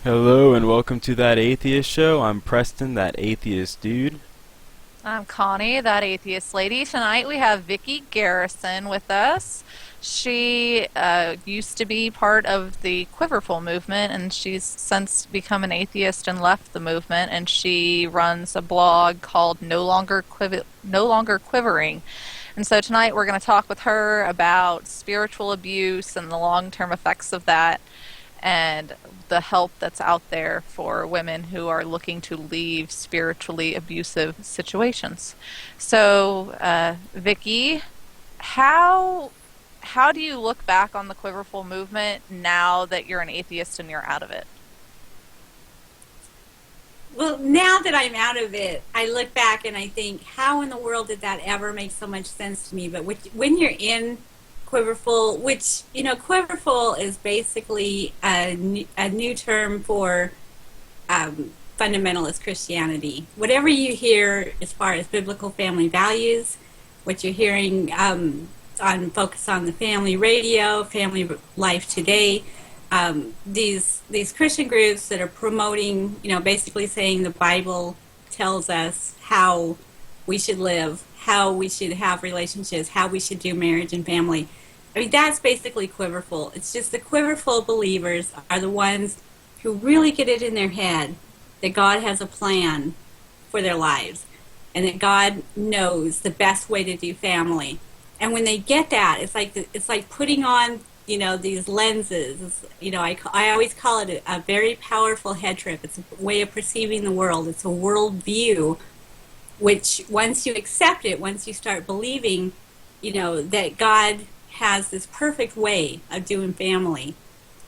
Hello and welcome to That Atheist Show. I'm Preston, that atheist dude. I'm Connie, that atheist lady. Tonight we have Vyckie Garrison with us. She used to be part of the Quiverfull movement, and she's since become an atheist and left the movement. And she runs a blog called No Longer Quivering. And so tonight we're going to talk with her about spiritual abuse and the long-term effects of that, and the help that's out there for women who are looking to leave spiritually abusive situations. So, Vyckie, how do you look back on the Quiverfull movement now that you're an atheist and you're out of it? Well, now that I'm out of it, I look back and I think, how in the world did that ever make so much sense to me? But when you're in Quiverfull, which, Quiverfull is basically a new term for fundamentalist Christianity. Whatever you hear as far as biblical family values, what you're hearing on Focus on the Family Radio, Family Life Today, these Christian groups that are promoting, basically saying the Bible tells us how we should live, how we should have relationships, how we should do marriage and family. I mean, that's basically Quiverfull. It's just the Quiverfull believers are the ones who really get it in their head that God has a plan for their lives and that God knows the best way to do family. And when they get that, it's like putting on, these lenses. I always call it a very powerful head trip. It's a way of perceiving the world. It's a world view, which once you accept it, once you start believing, that God has this perfect way of doing family,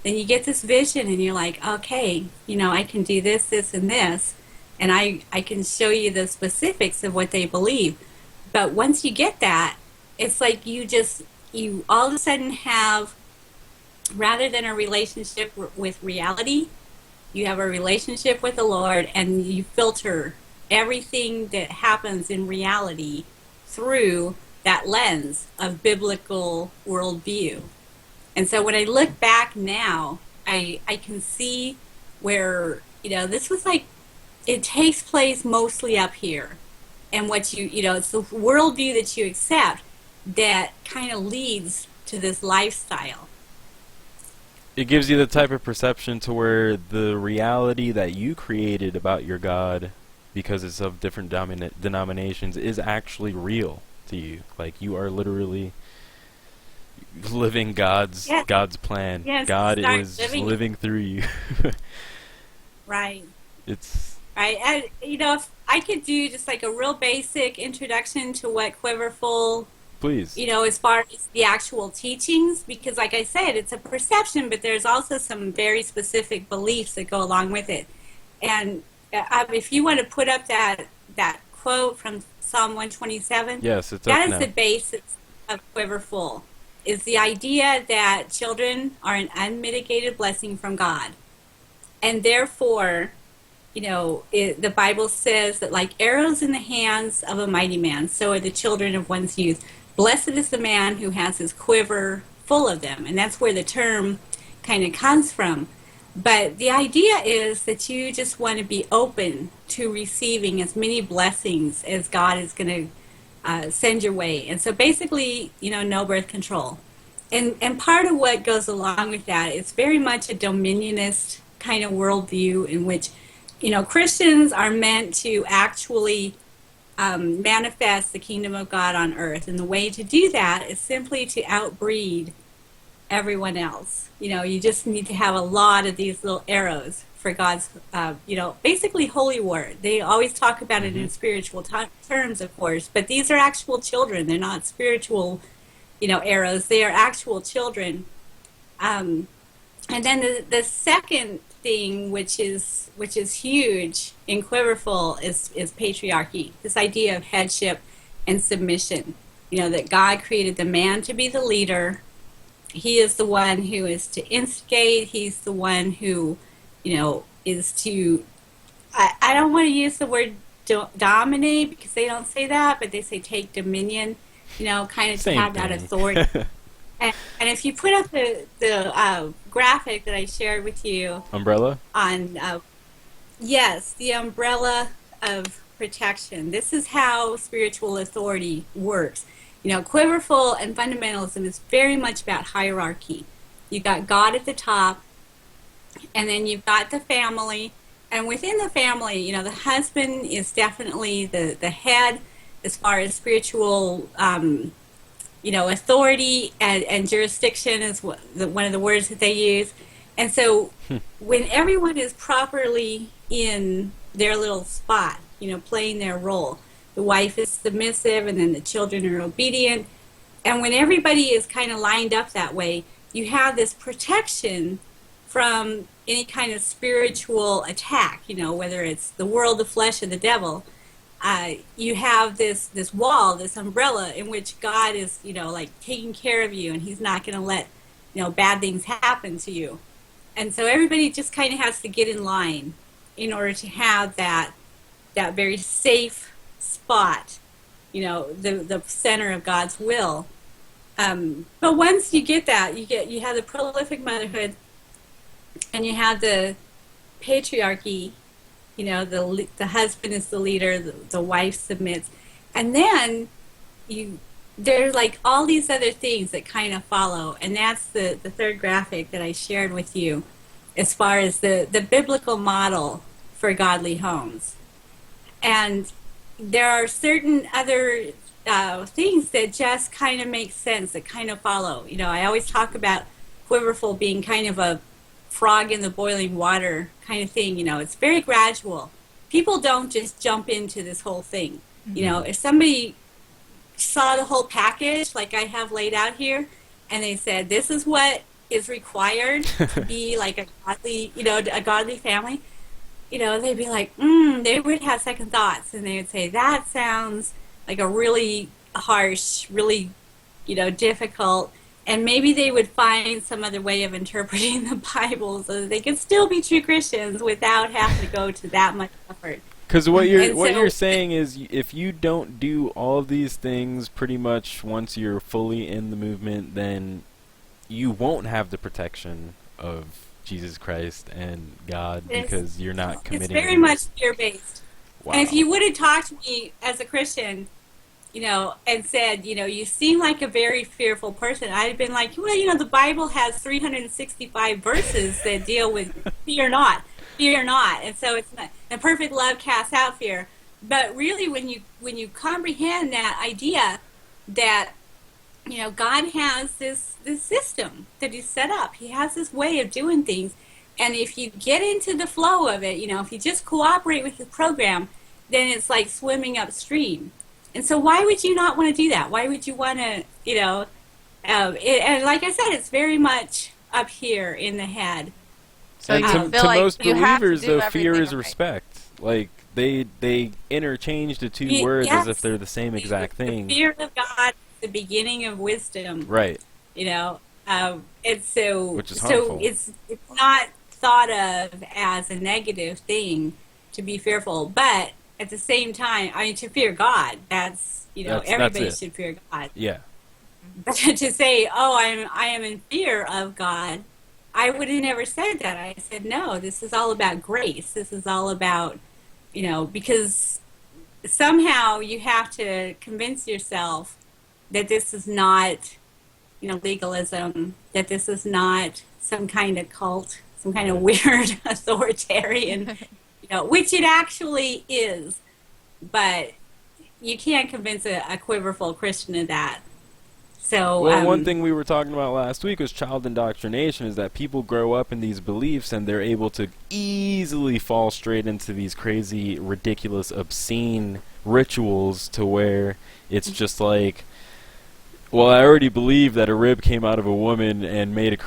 then you get this vision and you're like, okay, I can do this, this, and this, and I can show you the specifics of what they believe. But once you get that, it's like you all of a sudden have, rather than a relationship with reality, you have a relationship with the Lord, and you filter everything that happens in reality through that lens of biblical worldview. And so when I look back now, I can see where, this was like, it takes place mostly up here. And what it's the worldview that you accept that kind of leads to this lifestyle. It gives you the type of perception to where the reality that you created about your God, because it's of different denominations, is actually real to you. Like, you are literally living God's plan. Yes, God is living through you. Right. It's right. And if I could do just like a real basic introduction to what Quiverfull, please, as far as the actual teachings, because like I said, it's a perception, but there's also some very specific beliefs that go along with it. And if you want to put up that quote from Psalm 127, yes, it's that up is now. the basis of Quiverfull, is the idea that children are an unmitigated blessing from God. And therefore, the Bible says that like arrows in the hands of a mighty man, so are the children of one's youth. Blessed is the man who has his quiver full of them. And that's where the term kind of comes from. But the idea is that you just want to be open to receiving as many blessings as God is going to send your way. And so basically, no birth control. And part of what goes along with that is very much a dominionist kind of worldview in which, Christians are meant to actually manifest the kingdom of God on earth. And the way to do that is simply to outbreed everyone else. You just need to have a lot of these little arrows for God's, basically holy word. They always talk about it in spiritual terms, of course, but these are actual children. They're not spiritual, arrows. They are actual children. And then the second thing, which is huge in Quiverfull, is patriarchy. This idea of headship and submission. That God created the man to be the leader. He is the one who is to instigate. He's the one who, is to, I don't want to use the word dominate, because they don't say that, but they say take dominion, kind of to have that authority. And if you put up the graphic that I shared with you Umbrella? on, yes, the umbrella of protection. This is how spiritual authority works. You know, Quiverfull and fundamentalism is very much about hierarchy. You've got God at the top, and then you've got the family. And within the family, you know, the husband is definitely the head as far as spiritual, you know, authority and jurisdiction is one of the words that they use. And so when everyone is properly in their little spot, you know, playing their role, the wife is submissive and then the children are obedient. And when everybody is kind of lined up that way, you have this protection from any kind of spiritual attack, you know, whether it's the world, the flesh, or the devil. You have this wall, this umbrella in which God is, you know, like taking care of you, and he's not going to let, you know, bad things happen to you. And so everybody just kind of has to get in line in order to have that very safe spot, you know, the center of God's will. But once you get that, you have the prolific motherhood, and you have the patriarchy. You know, the husband is the leader, the wife submits, and then there's like all these other things that kind of follow, and that's the third graphic that I shared with you, as far as the biblical model for godly homes. And there are certain other things that just kind of make sense, that kind of follow. You know, I always talk about Quiverfull being kind of a frog in the boiling water kind of thing. You know, it's very gradual. People don't just jump into this whole thing. Mm-hmm. You know, if somebody saw the whole package like I have laid out here, and they said, this is what is required to be like a godly, you know, a godly family, you know, they'd be like, they would have second thoughts, and they would say, that sounds like a really harsh, really, you know, difficult, and maybe they would find some other way of interpreting the Bible so that they could still be true Christians without having to go to that much effort. Because what you're saying is, if you don't do all of these things pretty much once you're fully in the movement, then you won't have the protection of Jesus Christ and God, because you're not committing. It's very much fear-based. Wow. And if you would have talked to me as a Christian, you know, and said, you know, you seem like a very fearful person, I'd have been like, well, you know, the Bible has 365 verses that deal with fear not. And so it's not, and perfect love casts out fear. But really, when you comprehend that idea that, you know, God has this system that he's set up. He has this way of doing things. And if you get into the flow of it, you know, if you just cooperate with the program, then it's like swimming upstream. And so why would you not want to do that? Why would you want to, you know, and like I said, it's very much up here in the head. So you to feel like most you have to believers, do though, fear is everything right. respect. Like, they interchange the two words as if they're the same exact thing. The fear of God is the beginning of wisdom. Right. You know, it's so, which is harmful. So it's not thought of as a negative thing to be fearful, but at the same time, I mean, to fear God, that's, you know, everybody should fear God. Yeah. But to say, oh, I am in fear of God, I would have never said that. I said, no, this is all about grace. This is all about, you know, because somehow you have to convince yourself that this is not, you know, legalism, that this is not some kind of cult, some kind of weird authoritarian, you know, which it actually is. But you can't convince a Quiverfull Christian of that. So, well, one thing we were talking about last week was child indoctrination, is that people grow up in these beliefs and they're able to easily fall straight into these crazy, ridiculous, obscene rituals to where it's just like, well, I already believe that a rib came out of a woman and made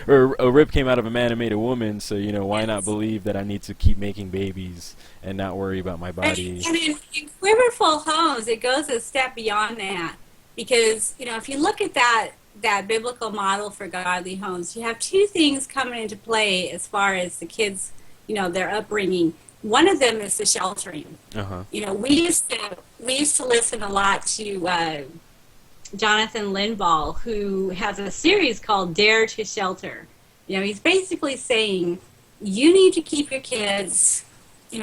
or a rib came out of a man and made a woman, so, you know, why not believe that I need to keep making babies and not worry about my body? And in Quiverfull homes, it goes a step beyond that. Because, you know, if you look at that biblical model for godly homes, you have two things coming into play as far as the kids, you know, their upbringing. One of them is the sheltering. Uh-huh. You know, we used to listen a lot to Jonathan Linvall, who has a series called Dare to Shelter. He's basically saying you need to keep your kids,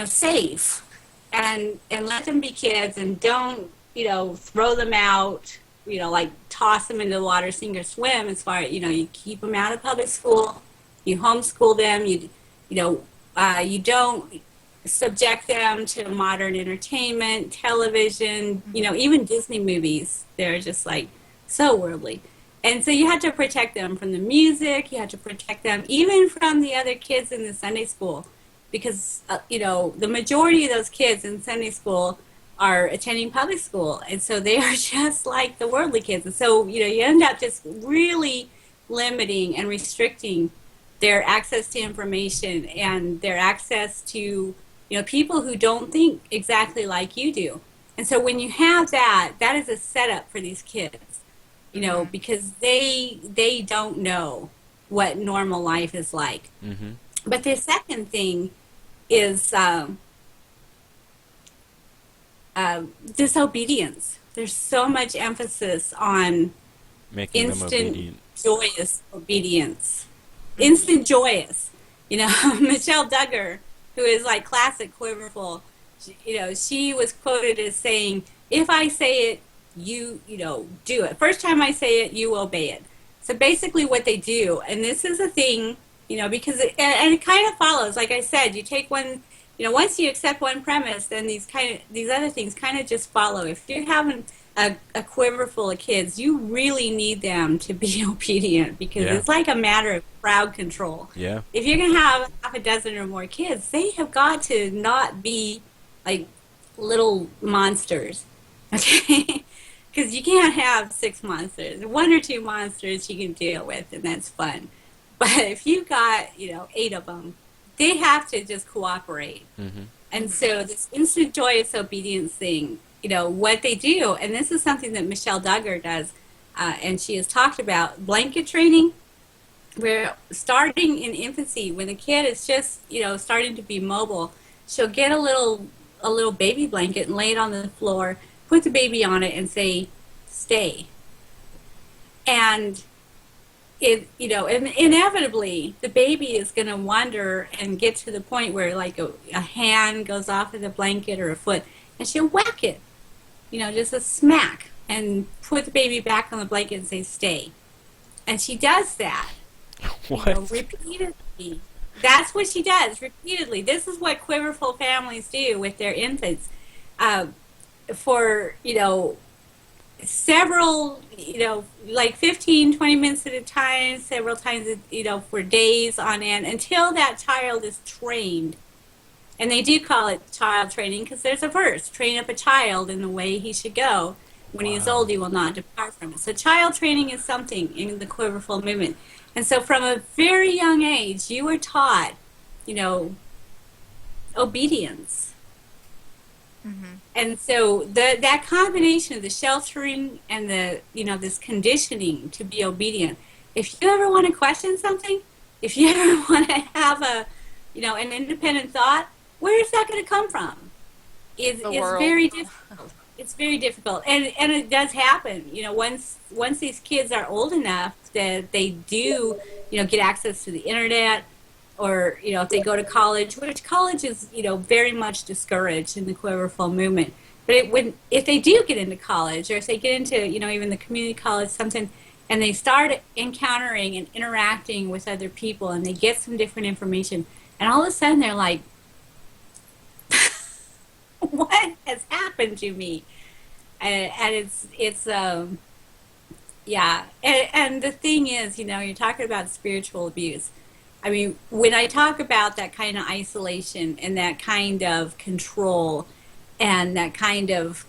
safe, and let them be kids, and don't, throw them out, like toss them into the water, sink or swim. As far as, you keep them out of public school, you homeschool them, you don't subject them to modern entertainment, television, even Disney movies. They're just like so worldly. And so you have to protect them from the music. You have to protect them even from the other kids in the Sunday school, because, the majority of those kids in Sunday school are attending public school. And so they are just like the worldly kids. And so, you end up just really limiting and restricting their access to information and their access to, people who don't think exactly like you do. And so when you have that, that is a setup for these kids, because they don't know what normal life is like. Mm-hmm. But the second thing is disobedience. There's so much emphasis on making instant, joyous obedience. Instant joyous. Michelle Duggar, who is like classic Quiverfull, she was quoted as saying, if I say it, you do it. First time I say it, you obey it. So basically what they do, and this is a thing, because it kind of follows, like I said, you take one, once you accept one premise, then these other things kind of just follow. If you're having a quiver full of kids, you really need them to be obedient, because it's like a matter of crowd control. Yeah. If you're going to have half a dozen or more kids, they have got to not be like little monsters, okay? Because you can't have 6 monsters. 1 or 2 monsters you can deal with, and that's fun. But if you've got, 8 of them, they have to just cooperate. Mm-hmm. And so this instant joyous obedience thing, what they do, and this is something that Michelle Duggar does, and she has talked about, blanket training, where starting in infancy, when the kid is just, starting to be mobile, she'll get a little baby blanket and lay it on the floor, put the baby on it, and say, stay. And inevitably, the baby is going to wander and get to the point where, like, a hand goes off of the blanket or a foot, and she'll whack it, just a smack, and put the baby back on the blanket and say, stay. And she does that. What? Repeatedly. That's what she does, repeatedly. This is what Quiverfull families do with their infants. For, several, like 15, 20 minutes at a time, several times, for days on end, until that child is trained. And they do call it child training because there's a verse, train up a child in the way he should go. When he is old, he will not depart from it. So child training is something in the Quiverfull movement. And so from a very young age, you are taught, obedience. Mm-hmm. And so that combination of the sheltering and the, this conditioning to be obedient, if you ever want to question something, if you ever want to have an independent thought, where is that going to come from? It's very difficult. It's very difficult. And it does happen, once these kids are old enough that they do, get access to the internet, or, if they go to college, which college is, very much discouraged in the Quiverfull movement. But if they do get into college, or if they get into, even the community college, something, and they start encountering and interacting with other people, and they get some different information, and all of a sudden they're like, what has happened to me? And it's yeah. And the thing is, you're talking about spiritual abuse. I mean, when I talk about that kind of isolation and that kind of control and that kind of,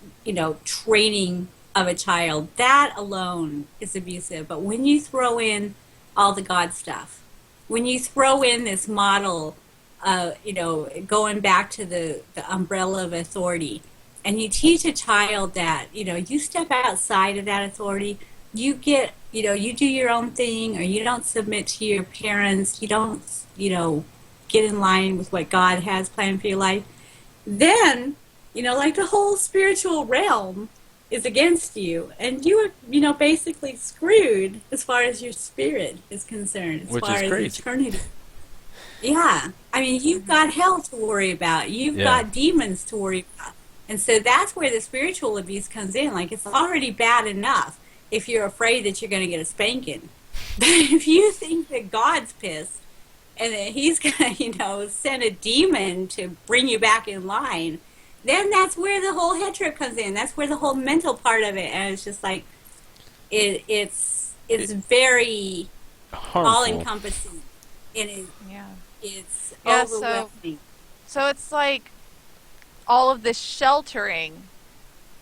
training of a child, that alone is abusive. But when you throw in all the God stuff, when you throw in this model, going back to the umbrella of authority, and you teach a child that, you step outside of that authority, you get, you do your own thing, or you don't submit to your parents, you don't, get in line with what God has planned for your life, then, like the whole spiritual realm is against you, and you are, basically screwed as far as your spirit is concerned, as Which far is as crazy. eternity. Yeah, I mean, you've got hell to worry about. You've got demons to worry about. And so that's where the spiritual abuse comes in. Like, it's already bad enough if you're afraid that you're going to get a spanking. But if you think that God's pissed and that he's going to, send a demon to bring you back in line, then that's where the whole head trip comes in. That's where the whole mental part of it. And it's just like, it's very all-encompassing. And it's overwhelming. So it's like all of this sheltering,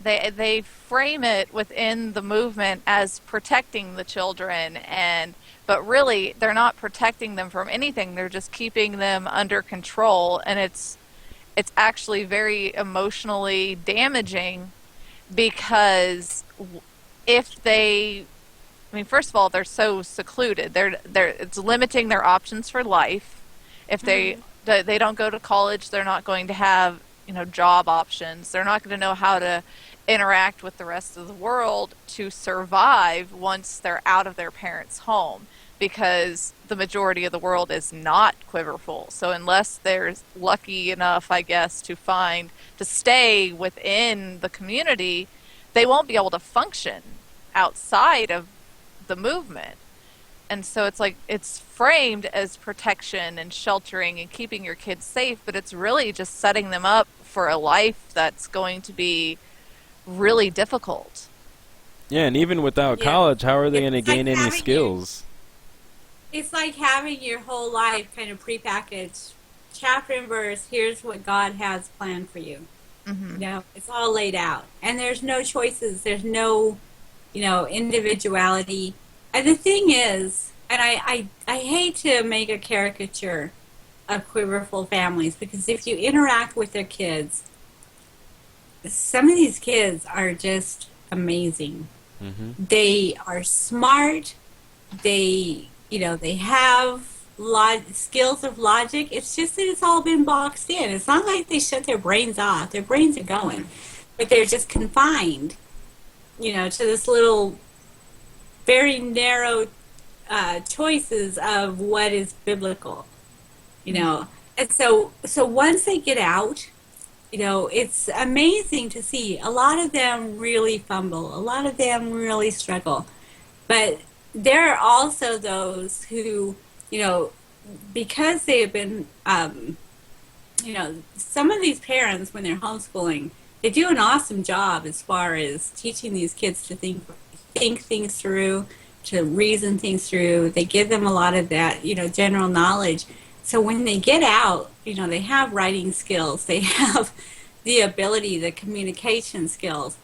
they frame it within the movement as protecting the children, but really they're not protecting them from anything. They're just keeping them under control, and it's actually very emotionally damaging, because if they, I mean, first of all, they're so secluded. It's limiting their options for life. If they don't go to college, they're not going to have, job options. They're not going to know how to interact with the rest of the world to survive once they're out of their parents' home, because the majority of the world is not Quiverfull. So unless they're lucky enough, I guess, to stay within the community, they won't be able to function outside of the movement. And so it's like, it's framed as protection and sheltering and keeping your kids safe, but it's really just setting them up for a life that's going to be really difficult. Yeah, and even without college, how are they going to gain any skills? It's like having your whole life kind of prepackaged, chapter and verse. Here's what God has planned for you. Mm-hmm. It's all laid out, and there's no choices. There's no, individuality. And the thing is, and I hate to make a caricature of Quiverfull families, because if you interact with their kids, some of these kids are just amazing. Mm-hmm. They are smart. They have skills of logic. It's just that it's all been boxed in. It's not like they shut their brains off. Their brains are going, but they're just confined, to this little, very narrow choices of what is biblical, And so once they get out, it's amazing to see. A lot of them really fumble. A lot of them really struggle. But there are also those who, because they have been, some of these parents, when they're homeschooling, they do an awesome job as far as teaching these kids to think things through, to reason things through. They give them a lot of that, general knowledge. So when they get out, they have writing skills, they have the ability, the communication skills,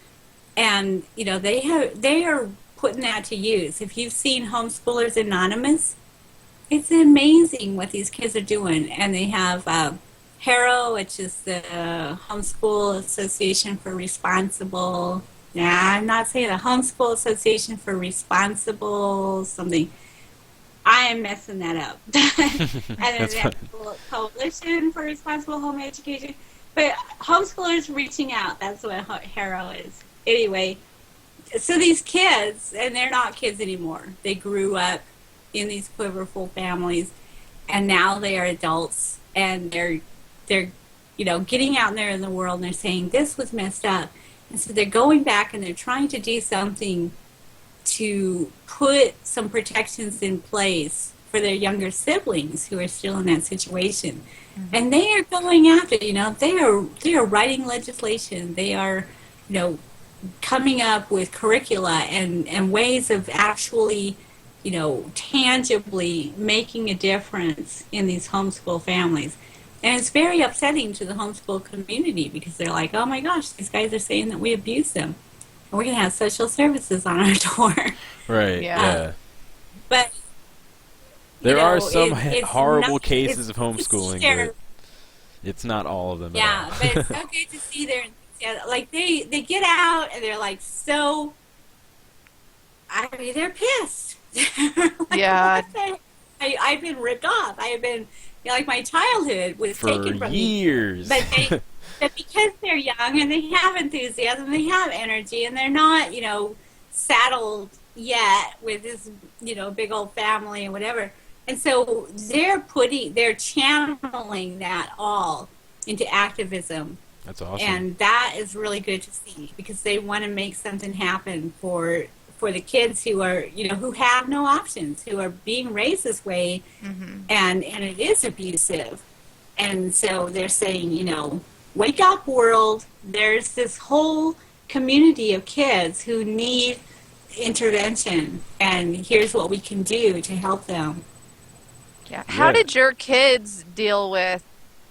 and they are putting that to use. If you've seen Homeschoolers Anonymous, it's amazing what these kids are doing. And they have HARO, which is the Homeschool Association for Responsible. I'm not saying the Homeschool Association for Responsible something. I am messing that up. And then they have Coalition for Responsible Home Education. But homeschoolers reaching out, that's what HARO is. Anyway, so these kids, and they're not kids anymore. They grew up in these Quiverfull families, and now they are adults, and they're getting out there in the world, and they're saying, this was messed up. And so they're going back, and they're trying to do something to put some protections in place for their younger siblings who are still in that situation. Mm-hmm. And they are going after, they are writing legislation. They are, coming up with curricula and ways of actually, tangibly making a difference in these homeschool families. And it's very upsetting to the homeschool community, because they're like, oh my gosh, these guys are saying that we abuse them. And we're going to have social services on our door. Right, yeah. But there are some horrible cases of homeschooling, but it's not all of them at all. Yeah, but it's so good to see their enthusiasm. Like, they get out, and they're like, they're pissed. Yeah. I've been ripped off. I have been, my childhood was taken from years. me. But that because they're young and they have enthusiasm, they have energy, and they're not, saddled yet with this, big old family and whatever. And so they're channeling that all into activism. That's awesome. And that is really good to see, because they want to make something happen for the kids who are, who have no options, who are being raised this way, and it is abusive. And so they're saying, wake up, world. There's this whole community of kids who need intervention, and here's what we can do to help them. Yeah. How did your kids deal with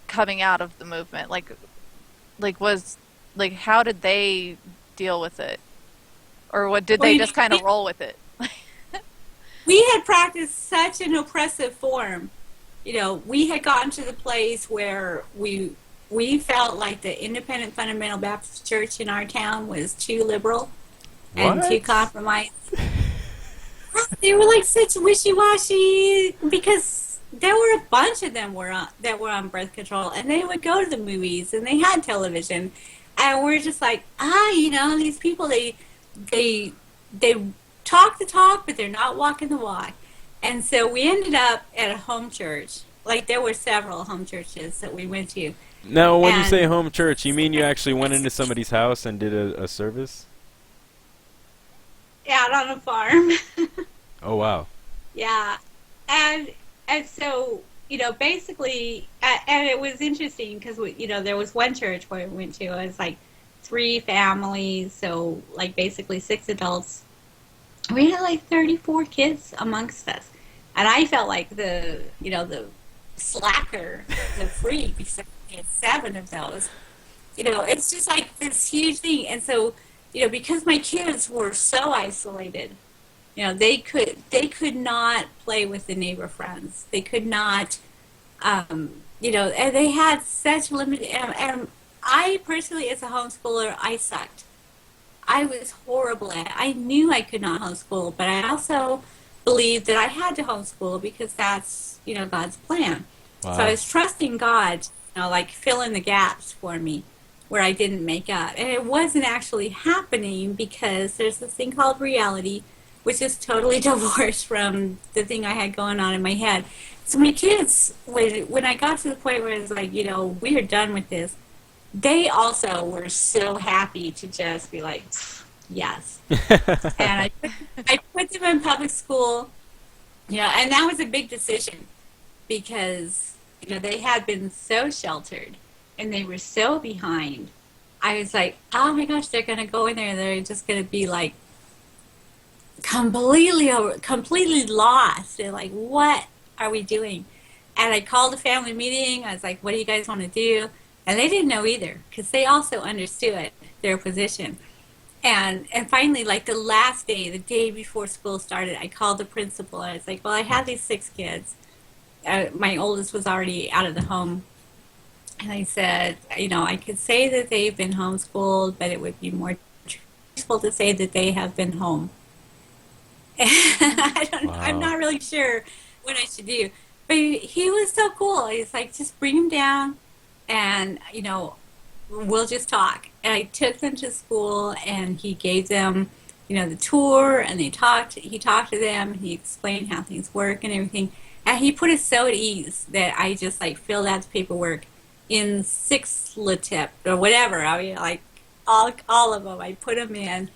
coming out of the movement? How did they deal with it? Or what did they just kind of roll with it? We had practiced such an oppressive form. We had gotten to the place where we felt like the Independent Fundamental Baptist Church in our town was too liberal and too compromised. They were like such wishy-washy, because there were a bunch of them that were on birth control, and they would go to the movies and they had television, and we're just like, these people, they talk the talk, but they're not walking the walk. And so we ended up at a home church. Like, there were several home churches that we went to. Now, when you say home church, you mean you actually went into somebody's house and did a service? Out on a farm. Oh, wow. Yeah. And so, basically, and it was interesting because, there was one church where we went to. It was like 3 families, so like basically 6 adults. We had like 34 kids amongst us. And I felt like the slacker, the freak, because we had 7 of those. It's just like this huge thing. And so, because my kids were so isolated, they could not play with the neighbor friends. They could not, and they had such limited, and I personally, as a homeschooler, I sucked. I was horrible at it. I knew I could not homeschool, but I also believed that I had to homeschool because that's, God's plan. Wow. So I was trusting God, like fill in the gaps for me where I didn't make up. And it wasn't actually happening because there's this thing called reality, which is totally divorced from the thing I had going on in my head. So my kids, when I got to the point where it was like, we are done with this, they also were so happy to just be like, yes. And I put them in public school, and that was a big decision because, they had been so sheltered and they were so behind. I was like, oh my gosh, they're going to go in there and they're just going to be like completely lost. They're like, what are we doing? And I called a family meeting. I was like, what do you guys want to do? And they didn't know either because they also understood their position. And finally, like the last day, the day before school started, I called the principal. I was like, well, I have these 6 kids. My oldest was already out of the home. And I said, I could say that they've been homeschooled, but it would be more truthful to say that they have been home. I'm not really sure what I should do. But he was so cool. He's like, just bring him down and, we'll just talk. And I took them to school and he gave them, the tour, and he talked to them, and he explained how things work and everything. And he put us so at ease that I just like filled out the paperwork in 6-tip or whatever. I mean, like all of them, I put them in,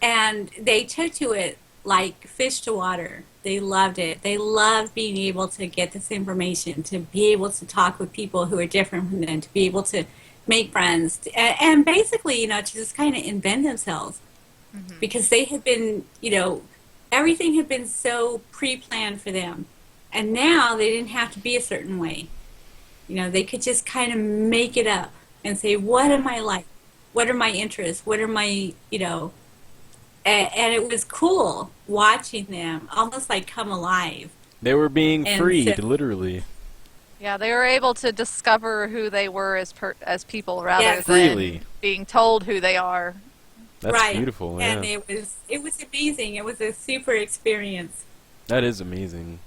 and they took to it like fish to water. They loved it. They loved being able to get this information, to be able to talk with people who are different from them, to be able to make friends, and basically, to just kind of invent themselves. Mm-hmm. Because they had been, everything had been so pre-planned for them. And now they didn't have to be a certain way. They could just kind of make it up and say, what am I like? What are my interests? What are my, and it was cool watching them almost like come alive. They were being freed, literally. Yeah, they were able to discover who they were as people rather than being told who they are. That's beautiful. Yeah. And it was amazing. It was a super experience. That is amazing.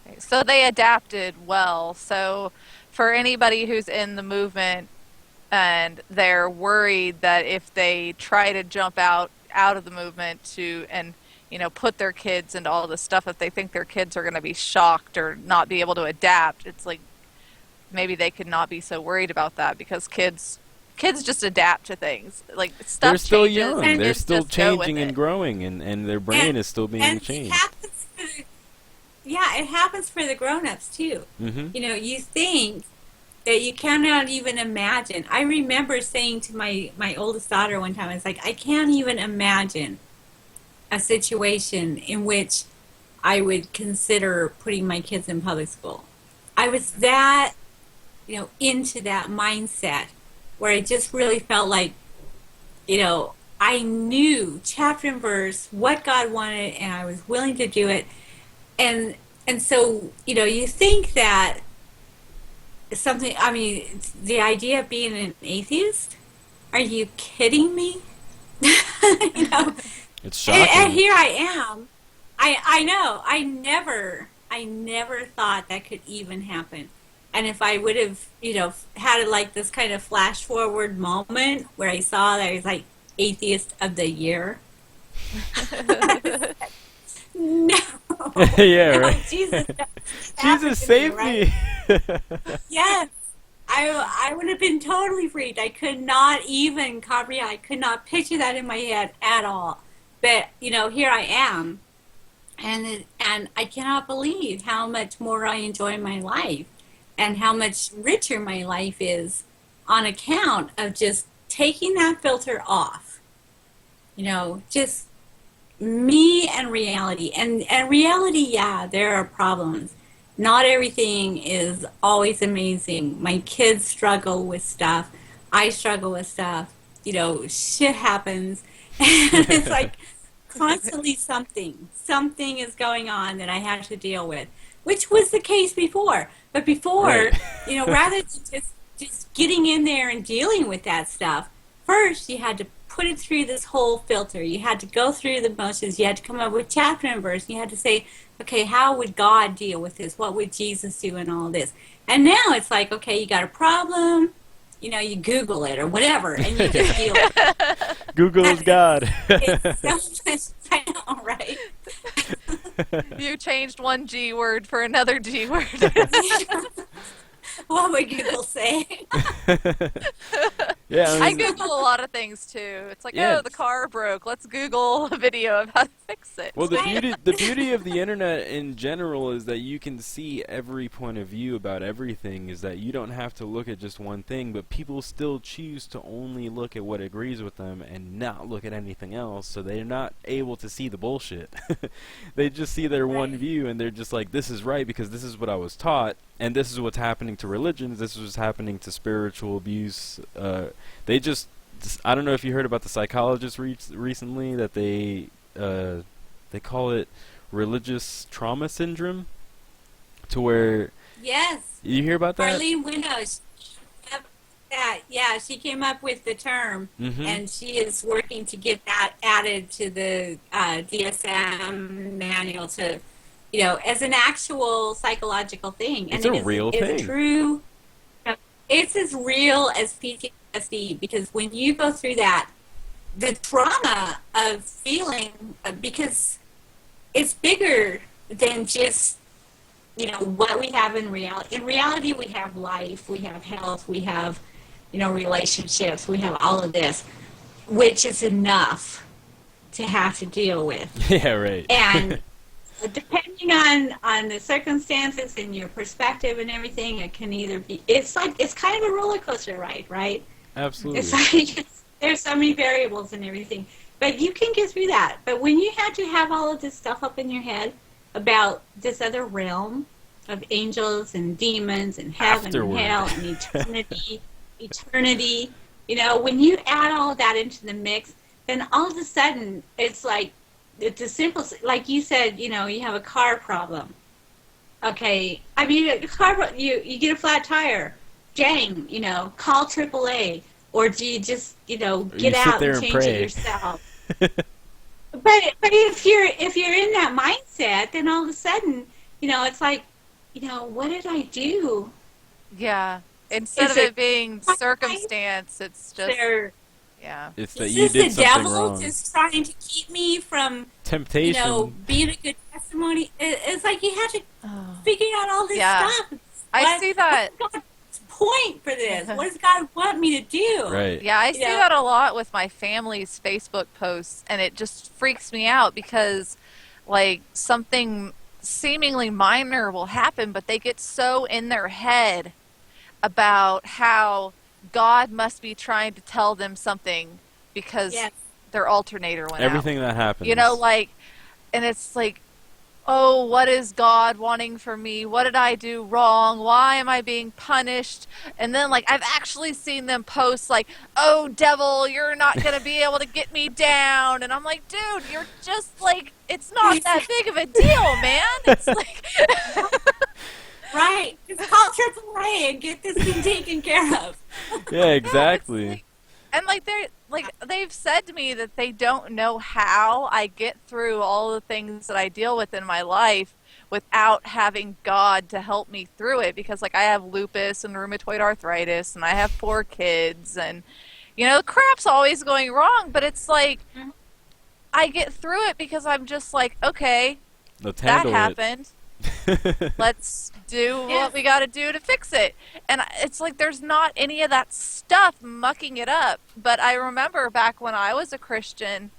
Okay, so they adapted well. So for anybody who's in the movement, and they're worried that if they try to jump out of the movement and put their kids into all this stuff, if they think their kids are going to be shocked or not be able to adapt, it's like maybe they could not be so worried about that, because kids just adapt to things. Like, stuff they're still changes, young. and They're kids still just go with changing and it. growing, and their brain is still being changed. It happens for the grown-ups too. Mm-hmm. You think that you cannot even imagine. I remember saying to my oldest daughter one time, I was like, I can't even imagine a situation in which I would consider putting my kids in public school. I was that, into that mindset where I just really felt like, I knew chapter and verse what God wanted, and I was willing to do it. And so, you think that something, the idea of being an atheist, are you kidding me? It's shocking. And here I am. I know. I never thought that could even happen. And if I would have, had like this kind of flash forward moment where I saw that I was like atheist of the year. No. Yeah, No, right. Jesus saved me. Yes. I would have been totally freaked. I could not even comprehend. I could not picture that in my head at all. But, here I am. And I cannot believe how much more I enjoy my life and how much richer my life is on account of just taking that filter off. Just me and reality. And reality, yeah, there are problems. Not everything is always amazing. My kids struggle with stuff. I struggle with stuff. Shit happens. And it's like constantly something is going on that I have to deal with, which was the case before. But before, Right. Rather than just getting in there and dealing with that stuff, first you had to put it through this whole filter. You had to go through the motions. You had to come up with chapter and verse. And you had to say, okay, how would God deal with this? What would Jesus do in all this? And now it's like, okay, you got a problem, you Google it or whatever, and you just deal with it. Google is God. It's I know, right? You changed one G word for another G word. What would Google say? Yeah, I Google a lot of things too. It's like, Yeah. oh, the car broke. Let's Google a video of how to fix it. well, the beauty of the internet in general is that you can see every point of view about everything. Is that you don't have to look at just one thing, but people still choose to only look at what agrees with them and not look at anything else. So they're not able to see the bullshit. They just see their one view, and they're just like, "This is right because this is what I was taught." And this is what's happening to religions. This is what's happening to spiritual abuse. I don't know if you heard about the psychologists recently that they call it religious trauma syndrome, to where Yes. you hear about that. Arlene Windows. Yeah, she came up with the term, Mhm. and she is working to get that added to the DSM manual to, as an actual psychological thing. It's and a real thing. It's true. It's as real as PTSD, because when you go through that, the trauma of feeling, because it's bigger than just what we have in reality. In reality, we have life, we have health, we have relationships, we have all of this, which is enough to have to deal with. Yeah, right. And depending on the circumstances and your perspective and everything, it can either be, it's kind of a roller coaster ride, right? Absolutely. It's like there's so many variables and everything, but you can get through that. But when you have to have all of this stuff up in your head about this other realm of angels and demons and heaven Afterward. and hell and eternity, when you add all of that into the mix, then all of a sudden it's like, it's a simple, like you said, you have a car problem. Okay, you get a flat tire, dang, call AAA, or do you just, get out and change it yourself? But if you're in that mindset, then all of a sudden, it's like, what did I do? Yeah. instead Is of it it being circumstance, it's just, there? yeah. It's that Is you this did the something devil wrong. just trying to keep me from, Temptation. being a good testimony? It's like you have to Oh. figure out all this Yeah. stuff. I see that. What's God's point for this? What does God want me to do? Right. Yeah, I see know? that a lot with my family's Facebook posts, and it just freaks me out because, like, something seemingly minor will happen, but they get so in their head about how God must be trying to tell them something because Yes. their alternator went out. Everything that happens. You know, like, and it's like, oh, what is God wanting from me? What did I do wrong? Why am I being punished? And then, like, I've actually seen them post, like, oh, devil, you're not going to be able to get me down. And I'm like, dude, you're just, like, it's not that big of a deal, man. It's like... Right. Just call AAA and get this thing taken care of. Yeah, exactly. Like, and they've said to me that they don't know how I get through all the things that I deal with in my life without having God to help me through it, because like I have lupus and rheumatoid arthritis and I have 4 kids and crap's always going wrong, but it's like I get through it because I'm just like, okay, Let's that handle happened. Let's do what we got to do to fix it. And it's like there's not any of that stuff mucking it up. But I remember back when I was a Christian,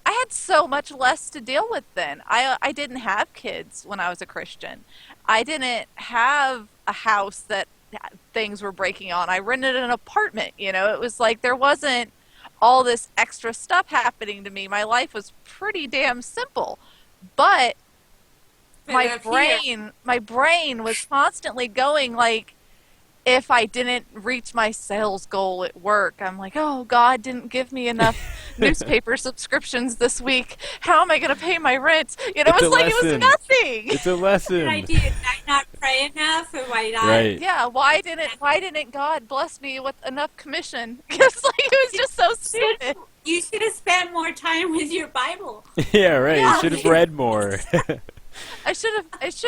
I had so much less to deal with then. I didn't have kids when I was a Christian. I didn't have a house that things were breaking on. I rented an apartment, It was like there wasn't all this extra stuff happening to me. My life was pretty damn simple. But my brain was constantly going like, if I didn't reach my sales goal at work, I'm like, oh, God didn't give me enough newspaper subscriptions this week. How am I going to pay my rent? It was like it was nothing. It's a lesson. Did I not pray enough, or why not? Right. Yeah. Why didn't God bless me with enough commission? Because like it was just so stupid. You should have spent more time with your Bible. Yeah, right. You should have read more. I should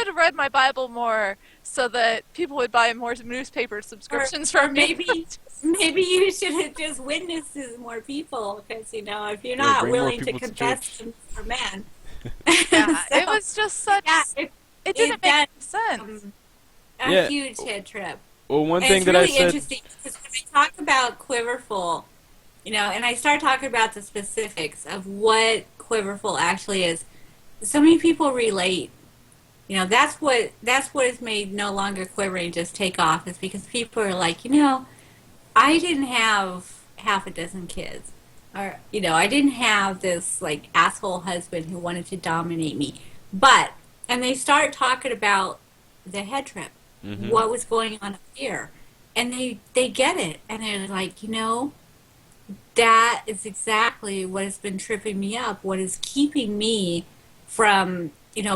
have read my Bible more so that people would buy more newspaper subscriptions from me. Maybe you should have just witnessed to more people, because if you're not willing to confess to more men. Yeah, it was just such. Yeah, it didn't make sense. A huge head trip. Well, one and thing it's that really I said. Interesting because when I talk about Quiverfull, and I start talking about the specifics of what Quiverfull actually is, so many people relate. That's what has made No Longer Quivering just take off, is because people are like, I didn't have half a dozen kids, or I didn't have this like asshole husband who wanted to dominate me, and they start talking about the head trip, what was going on up here, and they get it, and they're like, that is exactly what has been tripping me up, what is keeping me from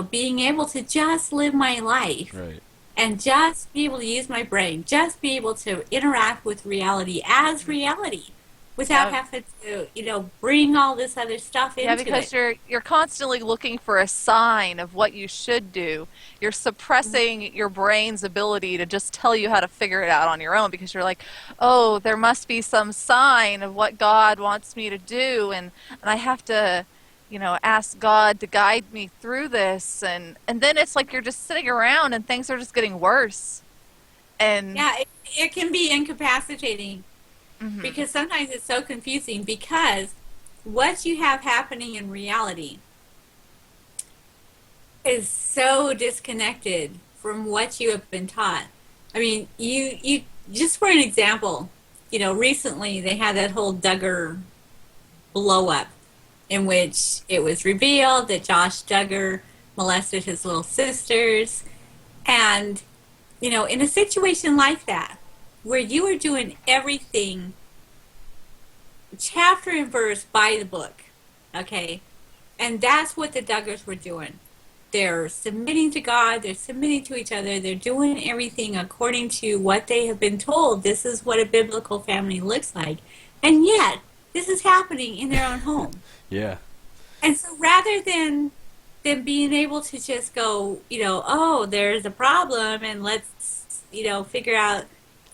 being able to just live my life, Right. And just be able to use my brain, just be able to interact with reality as reality without having to, bring all this other stuff into it. Yeah, because you're constantly looking for a sign of what you should do. You're suppressing your brain's ability to just tell you how to figure it out on your own, because you're like, oh, there must be some sign of what God wants me to do, and I have to ask God to guide me through this, and then it's like you're just sitting around and things are just getting worse. And yeah, it can be incapacitating, because sometimes it's so confusing, because what you have happening in reality is so disconnected from what you have been taught. I mean, you just for an example, recently they had that whole Duggar blow up, in which it was revealed that Josh Duggar molested his little sisters. And, in a situation like that, where you are doing everything chapter and verse by the book, okay? And that's what the Duggars were doing. They're submitting to God, they're submitting to each other, they're doing everything according to what they have been told. This is what a biblical family looks like. And yet, this is happening in their own home. Yeah. And so rather than being able to just go, oh, there's a problem and let's, figure out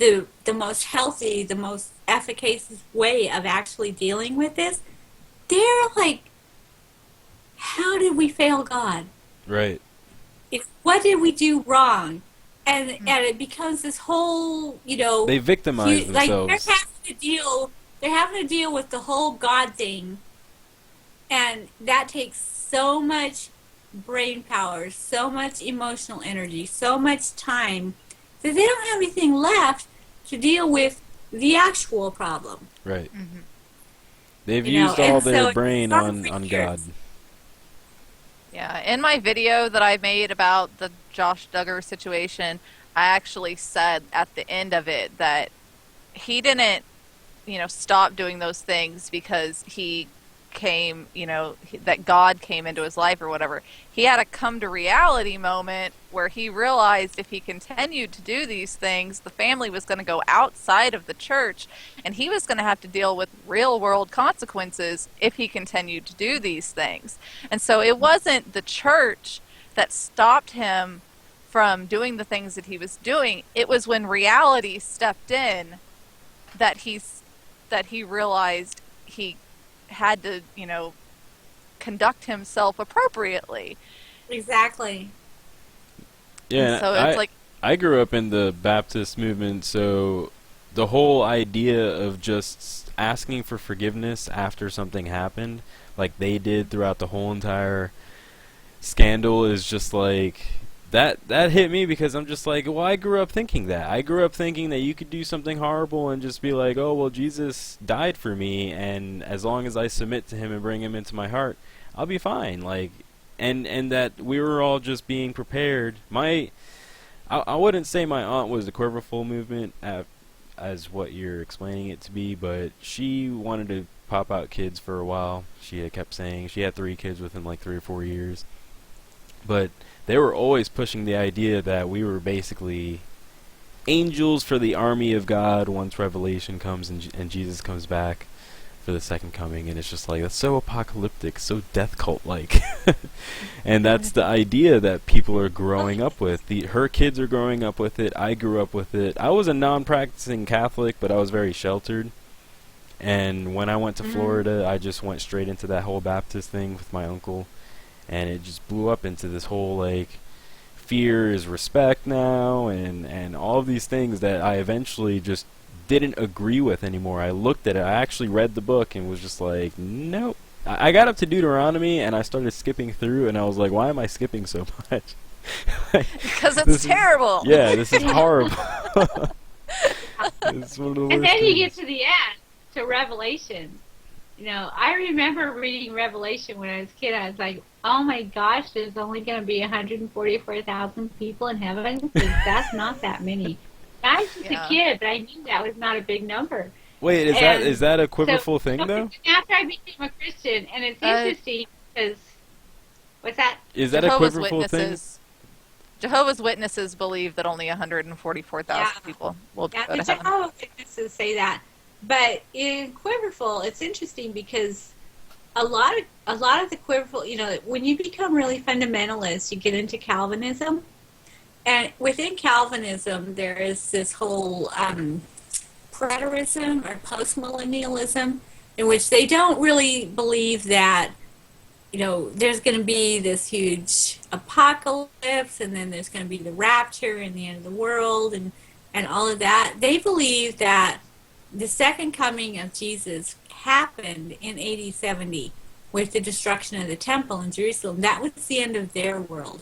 the most healthy, the most efficacious way of actually dealing with this, they're like, how did we fail God? Right. What did we do wrong? And it becomes this whole, They victimize like themselves. they're having to deal with the whole God thing, and that takes so much brain power, so much emotional energy, so much time that they don't have anything left to deal with the actual problem. Right. Mm-hmm. They've used all their brain on years. God. Yeah, in my video that I made about the Josh Duggar situation, I actually said at the end of it that he didn't, stop doing those things because he came, that God came into his life or whatever. He had a come to reality moment where he realized if he continued to do these things, the family was going to go outside of the church and he was going to have to deal with real world consequences if he continued to do these things. And so it wasn't the church that stopped him from doing the things that he was doing. It was when reality stepped in that he realized he had to, conduct himself appropriately. Exactly. Yeah, so it's like I grew up in the Baptist movement, so the whole idea of just asking for forgiveness after something happened, like they did throughout the whole entire scandal, is just like that hit me because I'm just like, well, I grew up thinking that. I grew up thinking that you could do something horrible and just be like, oh, well, Jesus died for me, and as long as I submit to him and bring him into my heart, I'll be fine. Like, and that we were all just being prepared. I wouldn't say my aunt was the Quiverfull movement as what you're explaining it to be, but she wanted to pop out kids for a while. She had kept saying she had 3 kids within like 3 or 4 years. But they were always pushing the idea that we were basically angels for the army of God once Revelation comes and Jesus comes back for the second coming. And it's just like, that's so apocalyptic, so death cult-like. And that's the idea that people are growing up with. Her kids are growing up with it. I grew up with it. I was a non-practicing Catholic, but I was very sheltered. And when I went to Florida, I just went straight into that whole Baptist thing with my uncle. And it just blew up into this whole, like, fear is respect now, and all of these things that I eventually just didn't agree with anymore. I looked at it, I actually read the book and was just like, nope. I got up to Deuteronomy, and I started skipping through, and I was like, why am I skipping so much? because it's terrible. This is horrible. It's one of the worst And then you get things. to the end, to Revelation. I remember reading Revelation when I was a kid. I was like, oh my gosh, there's only going to be 144,000 people in heaven? 'Cause that's not that many. I was just a kid, but I knew that was not a big number. Wait, is that a Quiverfull thing, though? After I became a Christian, and it's interesting because... What's that? Is that Jehovah's a Quiverfull thing? Jehovah's Witnesses believe that only 144,000 people will go to the heaven. Jehovah's Witnesses say that. But in Quiverfull, it's interesting because a lot of the Quiverfull, when you become really fundamentalist, you get into Calvinism. And within Calvinism, there is this whole preterism or postmillennialism, in which they don't really believe that, there's going to be this huge apocalypse, and then there's going to be the rapture and the end of the world and all of that. They believe that the second coming of Jesus happened in AD 70 with the destruction of the temple in Jerusalem. That was the end of their world.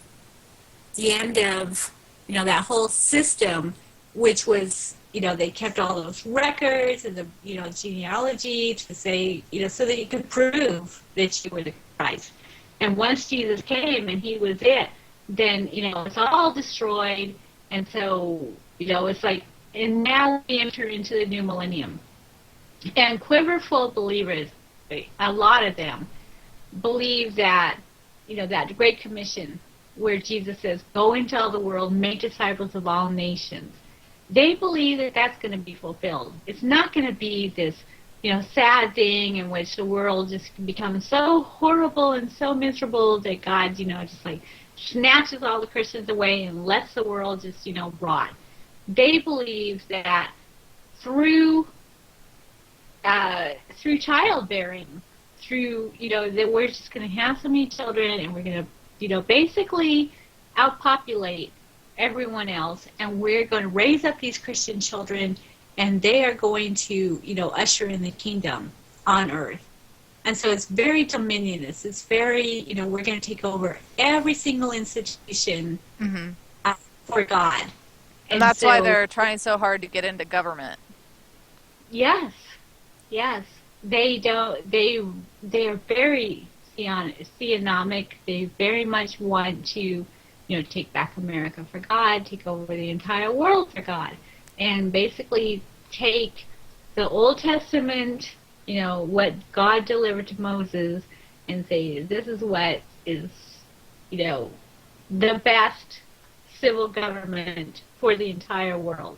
The end of, that whole system, which was, they kept all those records and the, genealogy to say, so that you could prove that you were the Christ. And once Jesus came and he was it, then, it's all destroyed. And so, it's like, and now we enter into the new millennium. And Quiverfull believers, a lot of them, believe that, that Great Commission, where Jesus says, go into all the world, make disciples of all nations. They believe that that's going to be fulfilled. It's not going to be this, sad thing in which the world just becomes so horrible and so miserable that God, just like snatches all the Christians away and lets the world just, rot. they believe that through childbearing, through, that we're just going to have so many children and we're going to, basically outpopulate everyone else, and we're going to raise up these Christian children, and they are going to, usher in the kingdom on earth. And so it's very dominionist. It's very, we're going to take over every single institution for God. And that's why they're trying so hard to get into government. Yes. They are very theonomic. They very much want to, take back America for God, take over the entire world for God, and basically take the Old Testament, what God delivered to Moses, and say, this is what is, the best civil government for the entire world.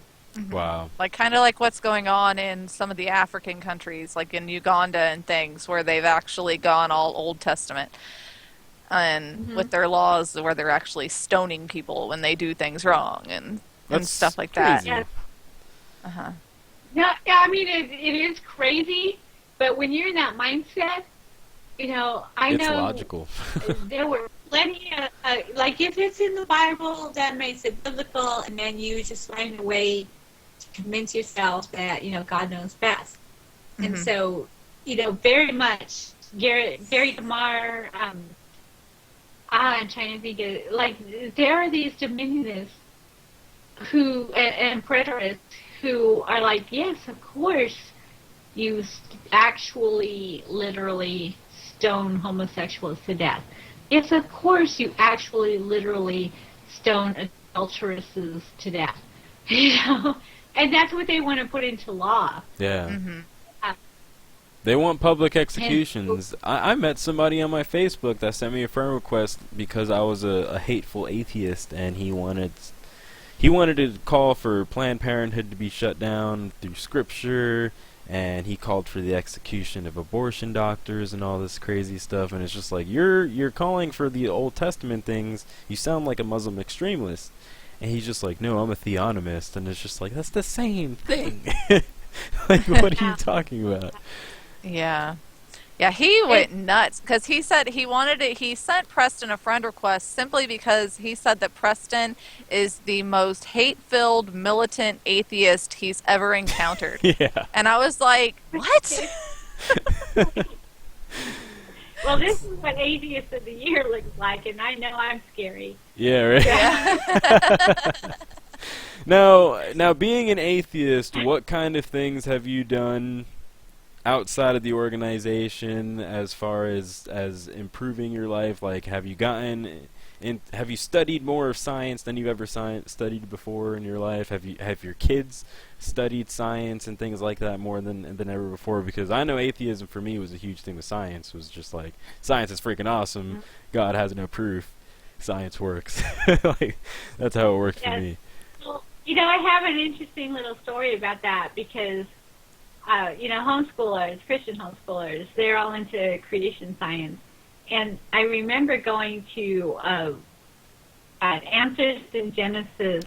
Wow. Kind of like what's going on in some of the African countries, like in Uganda and things, where they've actually gone all Old Testament. And with their laws where they're actually stoning people when they do things wrong and stuff like that. Crazy. Yeah. Yeah, I mean, it is crazy, but when you're in that mindset, I it's know logical. there were plenty of, if it's in the Bible, that makes it biblical, and then you just find a way to convince yourself that, God knows best. And so, very much, Gary DeMar, I'm trying to think of, there are these dominionists who, and preterists, who are like, yes, of course, you actually, literally stone homosexuals to death. Yes, of course, you actually, literally stone adulteresses to death. And that's what they want to put into law. Yeah. They want public executions. I met somebody on my Facebook that sent me a friend request because I was a hateful atheist, and he wanted to call for Planned Parenthood to be shut down through Scripture, and he called for the execution of abortion doctors and all this crazy stuff. And it's just like, you're calling for the Old Testament things. You sound like a Muslim extremist. And he's just like, no, I'm a theonomist. And it's just like, that's the same thing. What are you talking about? Yeah. Yeah, he went nuts because he said he sent Preston a friend request simply because he said that Preston is the most hate-filled militant atheist he's ever encountered. Yeah. And I was like, what? Well, this is what Atheist of the Year looks like, and I know I'm scary. Yeah, right. Yeah. Now, being an atheist, what kind of things have you done outside of the organization as far as improving your life? Like, have you studied more of science than you've ever studied before in your life? Have your kids studied science and things like that more than ever before? Because I know atheism for me was a huge thing with science. Was just like, science is freaking awesome. God has no proof. Science works. That's how it worked for me. Well, I have an interesting little story about that because homeschoolers, Christian homeschoolers, they're all into creation science. And I remember going to an Answers in Genesis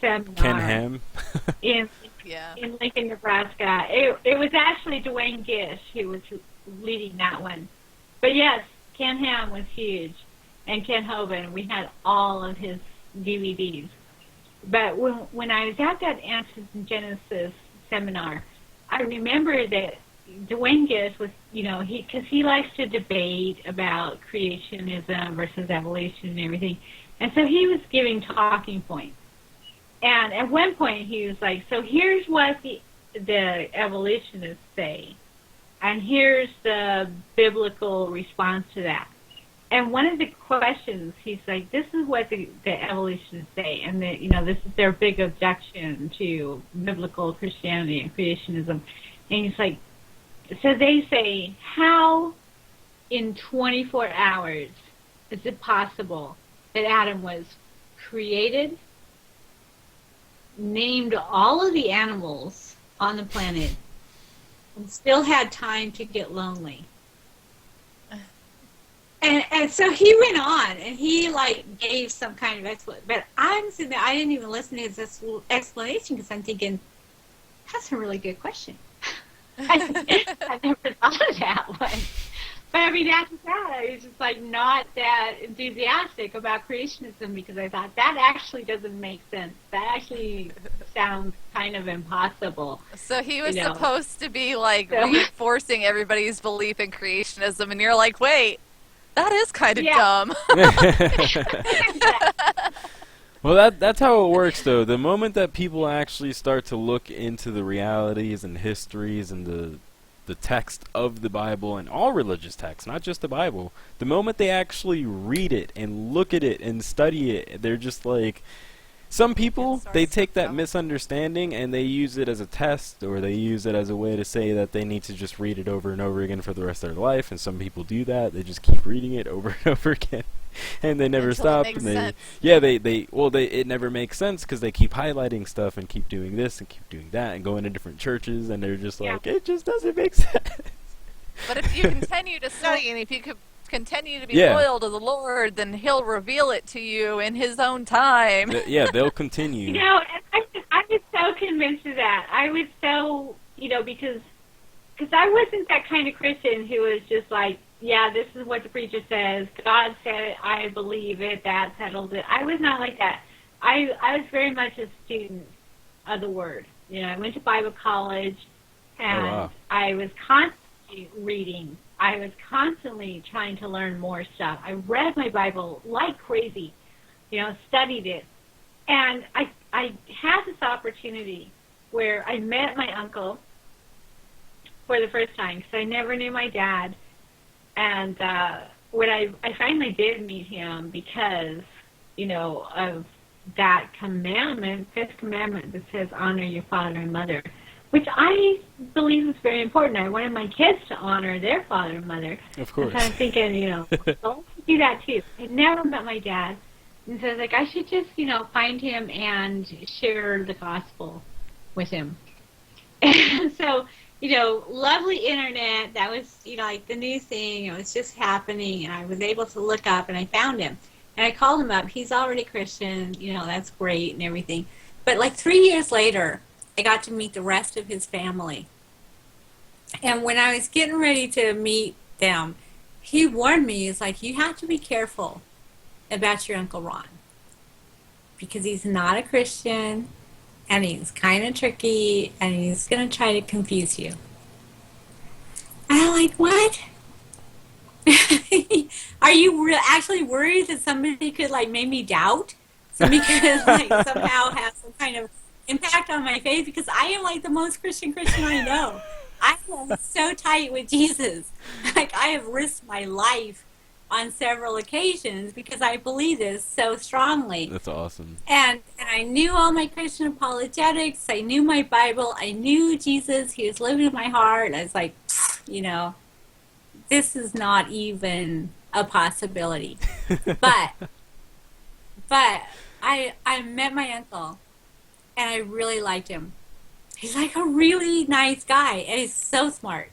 seminar. Ken Ham? in Lincoln, Nebraska. It was actually Dwayne Gish who was leading that one. But yes, Ken Ham was huge. And Ken Hovind, we had all of his DVDs. But when I was at that Answers in Genesis seminar, I remember that Dwayne Gish was, because he likes to debate about creationism versus evolution and everything. And so he was giving talking points. And at one point he was like, so here's what the evolutionists say. And here's the biblical response to that. And one of the questions, he's like, this is what the evolutionists say. And, this is their big objection to biblical Christianity and creationism. And he's like, so they say, how in 24 hours is it possible that Adam was created, named all of the animals on the planet, and still had time to get lonely? And so he went on, and he like gave some kind of explanation. But I'm sitting there, I didn't even listen to his explanation because I'm thinking, that's a really good question. I never thought of that one. But I mean, after that, I was just like not that enthusiastic about creationism because I thought that actually doesn't make sense. That actually sounds kind of impossible. So he was supposed to be like reinforcing everybody's belief in creationism, and you're like, wait, that is kind of dumb. Well, that's how it works, though. The moment that people actually start to look into the realities and histories and the text of the Bible and all religious texts, not just the Bible, the moment they actually read it and look at it and study it, they're just like... Some people, they take that misunderstanding and they use it as a test, or they use it as a way to say that they need to just read it over and over again for the rest of their life, and some people do that. They just keep reading it over and over again, and they never stop. It and makes sense. It never makes sense because they keep highlighting stuff and keep doing this and keep doing that and going to different churches, and they're just like, it just doesn't make sense. But if you continue to study, and if you could continue to be loyal to the Lord, then He'll reveal it to you in His own time. They'll continue. And I was so convinced of that. I was so, because I wasn't that kind of Christian who was just like, this is what the preacher says. God said it. I believe it. That settles it. I was not like that. I was very much a student of the Word. I went to Bible college, and I was constantly reading. I was constantly trying to learn more stuff. I read my Bible like crazy, studied it. And I had this opportunity where I met my uncle for the first time because I never knew my dad. And when I finally did meet him because, of that commandment, fifth commandment that says honor your father and mother, which I believe is very important. I wanted my kids to honor their father and mother. Of course. And so I'm thinking, don't do that too. I never met my dad. And so I was like, I should just, find him and share the gospel with him. And so, lovely internet. That was, like the new thing. It was just happening. And I was able to look up, and I found him. And I called him up. He's already Christian. That's great and everything. But like 3 years later, I got to meet the rest of his family. And when I was getting ready to meet them, he warned me, he's like, you have to be careful about your Uncle Ron. Because he's not a Christian, and he's kind of tricky, and he's going to try to confuse you. And I'm like, what? Are you actually worried that somebody could, make me doubt? Somebody could, somehow have some kind of impact on my faith, because I am the most Christian I know. I am so tight with Jesus. I have risked my life on several occasions because I believe this so strongly. That's awesome. And I knew all my Christian apologetics. I knew my Bible. I knew Jesus. He was living in my heart. I was like, this is not even a possibility. But I met my uncle. And I really liked him. He's a really nice guy, and he's so smart.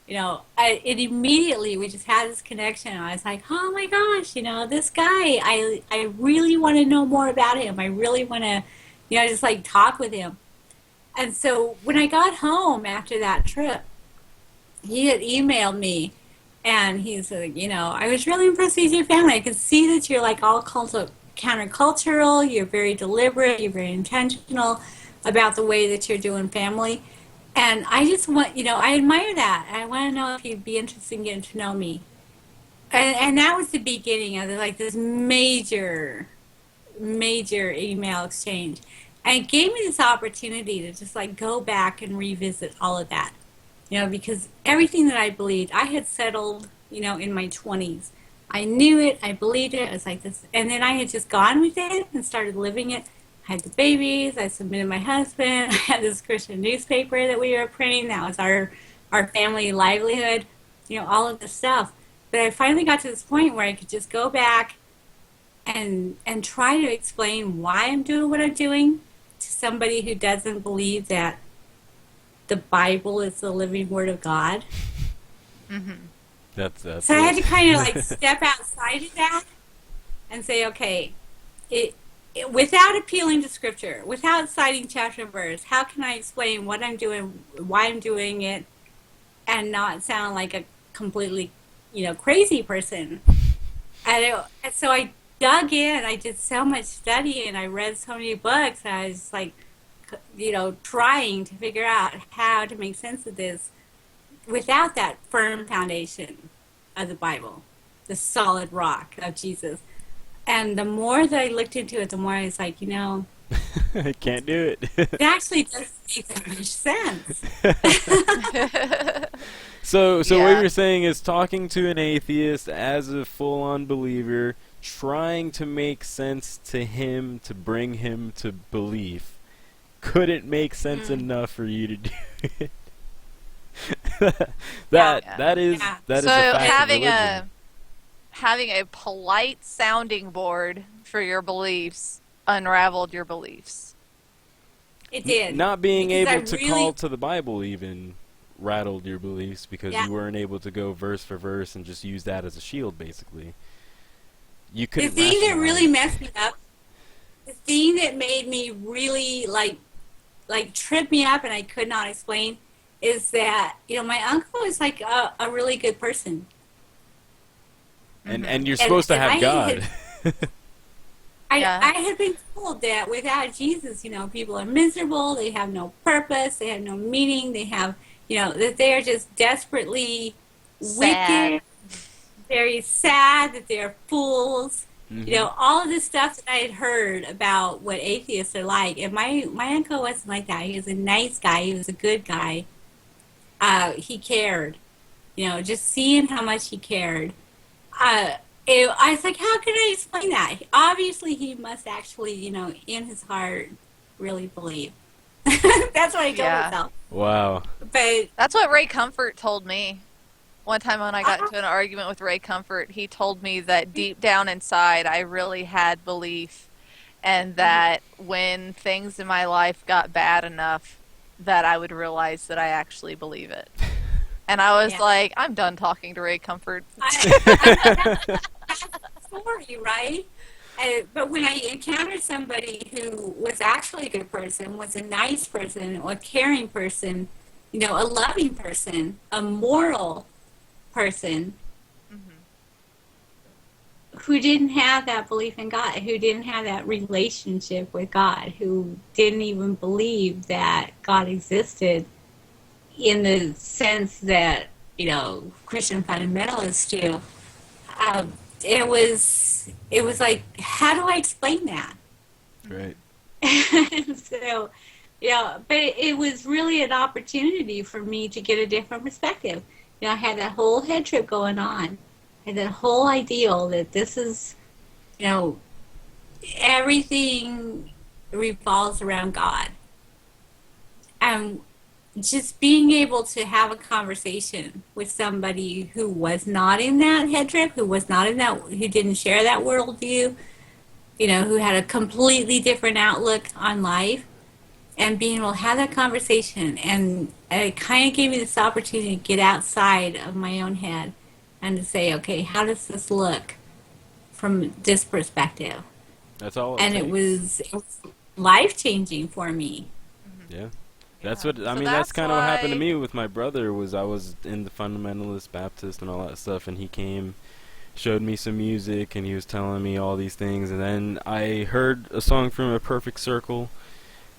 And immediately we just had this connection. And I was like, oh my gosh, this guy, I really want to know more about him. I really want to, just talk with him. And so when I got home after that trip, he had emailed me, and he said, I was really impressed with your family. I could see that you're all countercultural, you're very deliberate, you're very intentional about the way that you're doing family. And I just want, I admire that. I want to know if you'd be interested in getting to know me. And that was the beginning of this major email exchange. And it gave me this opportunity to just like go back and revisit all of that, because everything that I believed, I had settled, in my 20s. I knew it, I believed it, I was like this, and then I had just gone with it and started living it. I had the babies, I submitted my husband, I had this Christian newspaper that we were printing, that was our family livelihood, all of this stuff. But I finally got to this point where I could just go back and try to explain why I'm doing what I'm doing to somebody who doesn't believe that the Bible is the living Word of God. Mm-hmm. That's So I had to it. kind of like step outside of that and say, okay, without appealing to scripture, without citing chapter and verse, how can I explain what I'm doing, why I'm doing it, and not sound like a completely, crazy person? And so I dug in. I did so much studying. I read so many books. And I was like, trying to figure out how to make sense of this without that firm foundation of the Bible, the solid rock of Jesus. And the more that I looked into it, the more I was like, I can't do it. it actually doesn't make that much sense. So what Yeah. you're saying is talking to an atheist as a full-on believer, trying to make sense to him to bring him to belief, couldn't make sense enough for you to do it. that is Yeah. that is So a fact having of religion. having a polite sounding board for your beliefs unraveled your beliefs. It did. Not being Because I able to really- call to the Bible even rattled your beliefs because Yeah. you weren't able to go verse for verse and just use that as a shield, basically. You The couldn't thing that really rationalize. messed me up, the thing that made me really like trip me up and I could not explain is that, my uncle is like a really good person. And you're supposed to and have I God. Yeah. I had been told that without Jesus, people are miserable, they have no purpose, they have no meaning, they have, that they are just desperately Sad. wicked, very sad, that they're fools. All of this stuff that I had heard about what atheists are like. And my uncle wasn't like that. He was a nice guy. He was a good guy. He cared. Just seeing how much he cared. I was like, how can I explain that? Obviously, he must actually, in his heart, really believe. That's what I told Yeah. myself. Wow. But That's what Ray Comfort told me. One time when I got into an argument with Ray Comfort, he told me that deep down inside I really had belief, and that when things in my life got bad enough that I would realize that I actually believe it. And I was Yeah. like, I'm done talking to Ray Comfort. that's the story, right? But when I encountered somebody who was actually a good person, was a nice person, a caring person, a loving person, a moral person, who didn't have that belief in God, who didn't have that relationship with God, who didn't even believe that God existed in the sense that, Christian fundamentalists do. It was like, how do I explain that? Right. So, but it was really an opportunity for me to get a different perspective. I had that whole head trip going on. I had that whole ideal that this is, everything revolves around God. And just being able to have a conversation with somebody who was not in that head trip, who didn't share that worldview, who had a completely different outlook on life, and being able to have that conversation. And it kind of gave me this opportunity to get outside of my own head and to say, okay, how does this look from this perspective? That's all. And it was life-changing for me. Yeah. That's what I So mean. That's that's kind of what happened to why- me with my brother. I was in the fundamentalist Baptist and all that stuff, and he came, showed me some music, and he was telling me all these things. And then I heard a song from A Perfect Circle,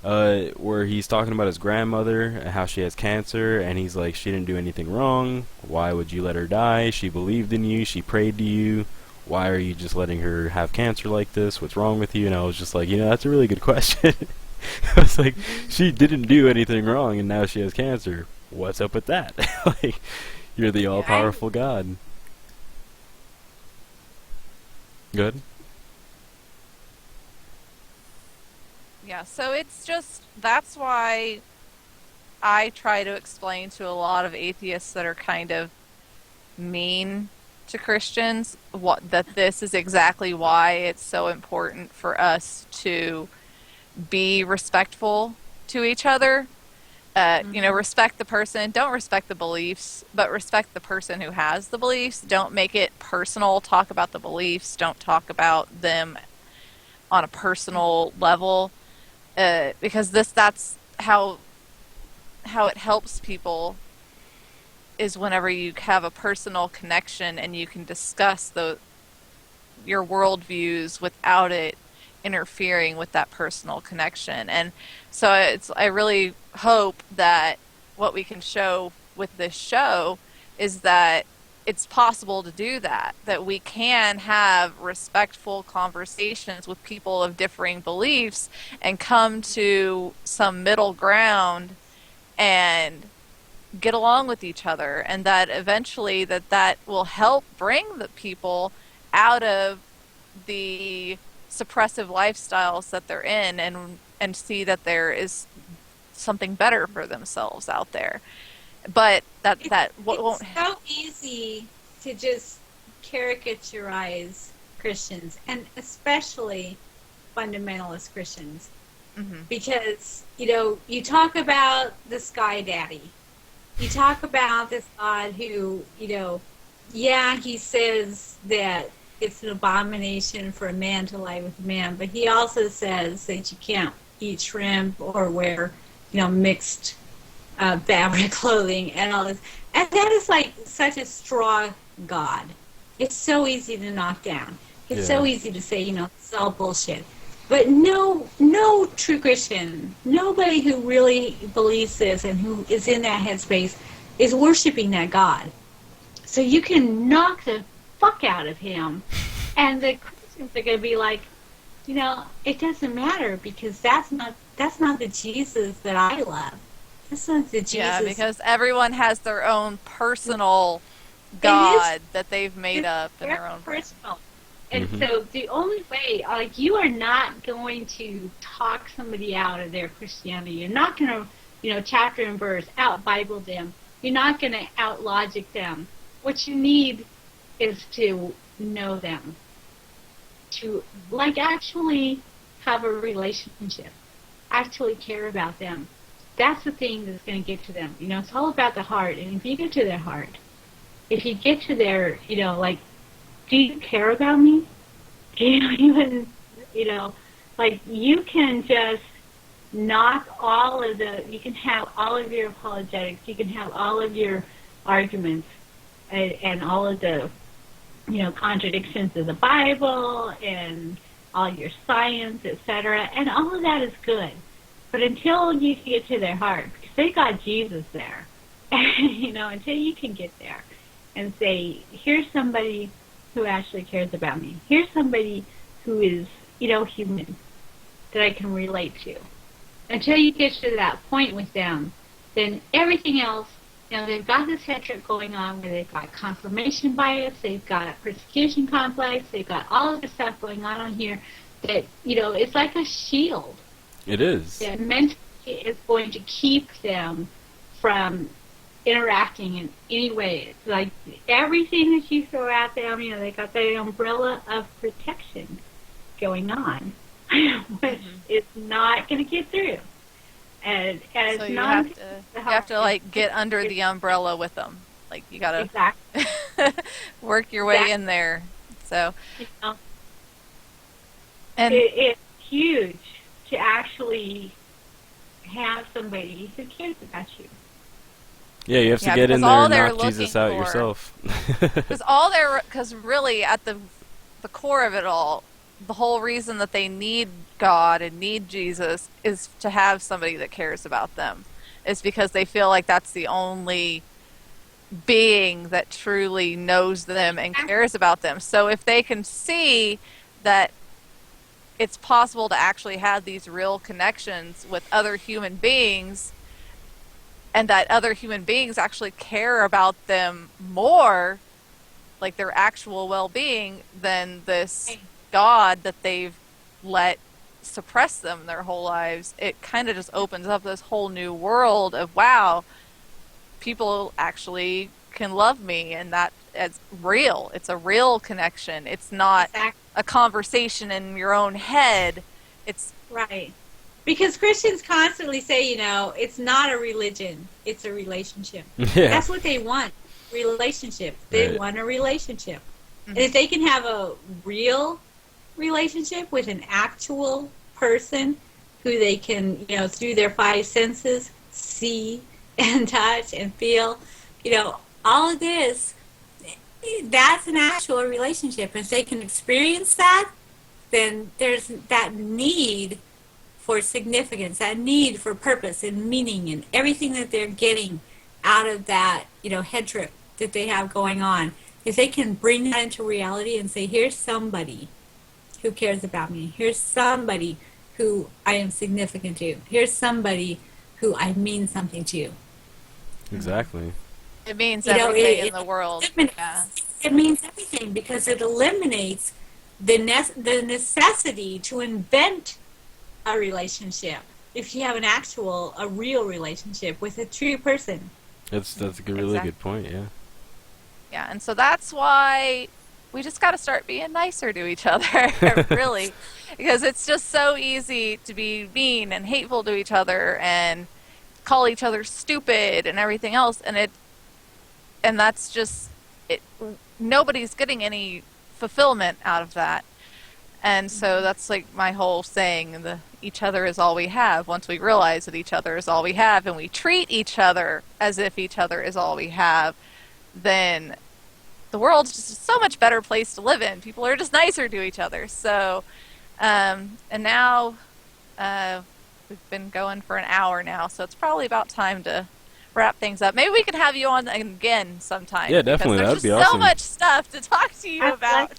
where he's talking about his grandmother, and how she has cancer, and he's like, she didn't do anything wrong. Why would you let her die? She believed in you. She prayed to you. Why are you just letting her have cancer like this? What's wrong with you? And I was just like, that's a really good question. I was like, she didn't do anything wrong, and now she has cancer. What's up with that? Like, you're the all-powerful God. Good. Yeah, so it's just, that's why I try to explain to a lot of atheists that are kind of mean to Christians that this is exactly why it's so important for us to be respectful to each other, Respect the person. Don't respect the beliefs, but respect the person who has the beliefs. Don't make it personal. Talk about the beliefs. Don't talk about them on a personal level, because that's how it helps people, is whenever you have a personal connection and you can discuss your worldviews without it interfering with that personal connection. And so I really hope that what we can show with this show is that it's possible to do that we can have respectful conversations with people of differing beliefs and come to some middle ground and get along with each other, and that eventually that will help bring the people out of the suppressive lifestyles that they're in, and see that there is something better for themselves out there. But it's so easy to just caricaturize Christians, and especially fundamentalist Christians, because you talk about the sky daddy, you talk about this God who he says that it's an abomination for a man to lie with a man, but he also says that you can't eat shrimp or wear, mixed fabric clothing and all this. And that is like such a straw God. It's so easy to knock down. It's so easy to say, it's all bullshit. But no true Christian, nobody who really believes this and who is in that headspace is worshiping that God. So you can knock the fuck out of him, and the Christians are going to be like, it doesn't matter, because that's not the Jesus that I love. That's not the Jesus. Yeah, because everyone has their own personal God that they've made up in their own personal. And so the only way, you are not going to talk somebody out of their Christianity. You're not going to, chapter and verse, out Bible them. You're not going to out logic them. What you need is to know them, to actually have a relationship, actually care about them. That's the thing that's going to get to them. It's all about the heart. And if you get to their heart, if you get to their, do you care about me? Do you even, you can just knock you can have all of your apologetics, you can have all of your arguments and all of the, contradictions of the Bible and all your science, etc. And all of that is good. But until you can get to their heart, because they got Jesus there, until you can get there and say, here's somebody who actually cares about me. Here's somebody who is, human, that I can relate to. Until you get to that point with them, then everything else, they've got this head trip going on where they've got confirmation bias, they've got persecution complex, they've got all of this stuff going on here that, it's like a shield. It is. That mentally is going to keep them from interacting in any way. It's like everything that you throw at them, they got that umbrella of protection going on, which is not going to get through. And so it's you not. have to get under the umbrella with them. You got to exactly. work your way in there. So, and it's huge to actually have somebody who cares about you. Yeah, you have to get in there and knock Jesus out yourself. Because really, at the core of it all, the whole reason that they need God and need Jesus is to have somebody that cares about them. It's because they feel like that's the only being that truly knows them and cares about them. So if they can see that it's possible to actually have these real connections with other human beings, and that other human beings actually care about them more, like their actual well-being, than this God that they've let suppress them their whole lives, it kind of just opens up this whole new world of, wow, people actually can love me, and that it's real. It's a real connection. It's not a conversation in your own head. It's right. Because Christians constantly say, you know, it's not a religion, it's a relationship. Yeah. That's what they want, relationship. They Right. want a relationship. And if they can have a real relationship with an actual person who they can, you know, through their five senses, see and touch and feel, you know, all of this, that's an actual relationship. If they can experience that, then there's that need for significance, that need for purpose and meaning and everything that they're getting out of that, you know, head trip that they have going on. If they can bring that into reality and say, here's somebody who cares about me. Here's somebody who I am significant to. Here's somebody who I mean something to. Exactly. It means You know, everything in the world. Yeah. It means everything because it eliminates the necessity to invent a relationship. If you have a real relationship with a true person. That's a really good point. Yeah. Yeah, and so that's why we just got to start being nicer to each other, really, because it's just so easy to be mean and hateful to each other and call each other stupid and everything else, and that's just it. Nobody's getting any fulfillment out of that, and so that's like my whole saying: each other is all we have. Once we realize that each other is all we have, and we treat each other as if each other is all we have, then the world's just a so much better place to live in. People are just nicer to each other. So, and now we've been going for an hour now, so it's probably about time to wrap things up. Maybe we could have you on again sometime. Yeah, definitely. That'd be so awesome. much stuff to talk to you about.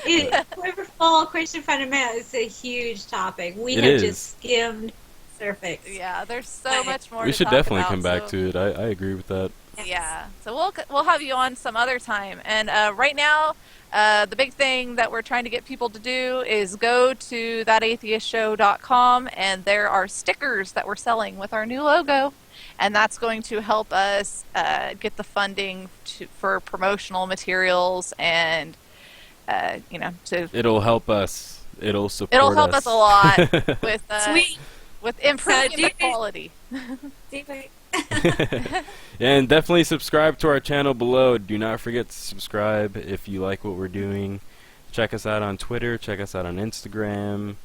Quiverfull Christian fundamental is a huge topic. We It have is. just skimmed surface. Yeah, there's so much more. We to should talk definitely about, come back so. to it. I agree with that. Yeah, so we'll have you on some other time. And right now, the big thing that we're trying to get people to do is go to thatatheistshow.com, and there are stickers that we're selling with our new logo, and that's going to help us get the funding for promotional materials and It'll help us. It'll support it'll help us a lot with Sweet. with improving So the quality. And definitely subscribe to our channel below. Do not forget to subscribe if you like what we're doing. Check us out on Twitter. Check us out on Instagram.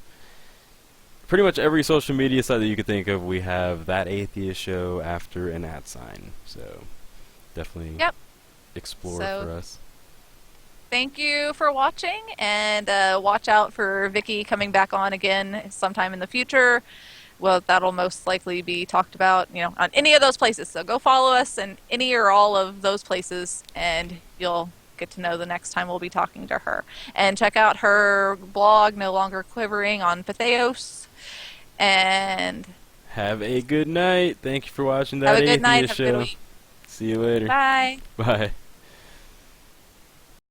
Pretty much every social media site that you could think of, we have That Atheist Show after an @ So definitely explore for us. Thank you for watching, and watch out for Vyckie coming back on again sometime in the future. Well, that'll most likely be talked about, on any of those places. So go follow us in any or all of those places, and you'll get to know the next time we'll be talking to her. And check out her blog, No Longer Quivering, on Patheos. And have a good night. Thank you for watching That have a good night. Atheist Have a good Show. week. See you later. Bye. Bye.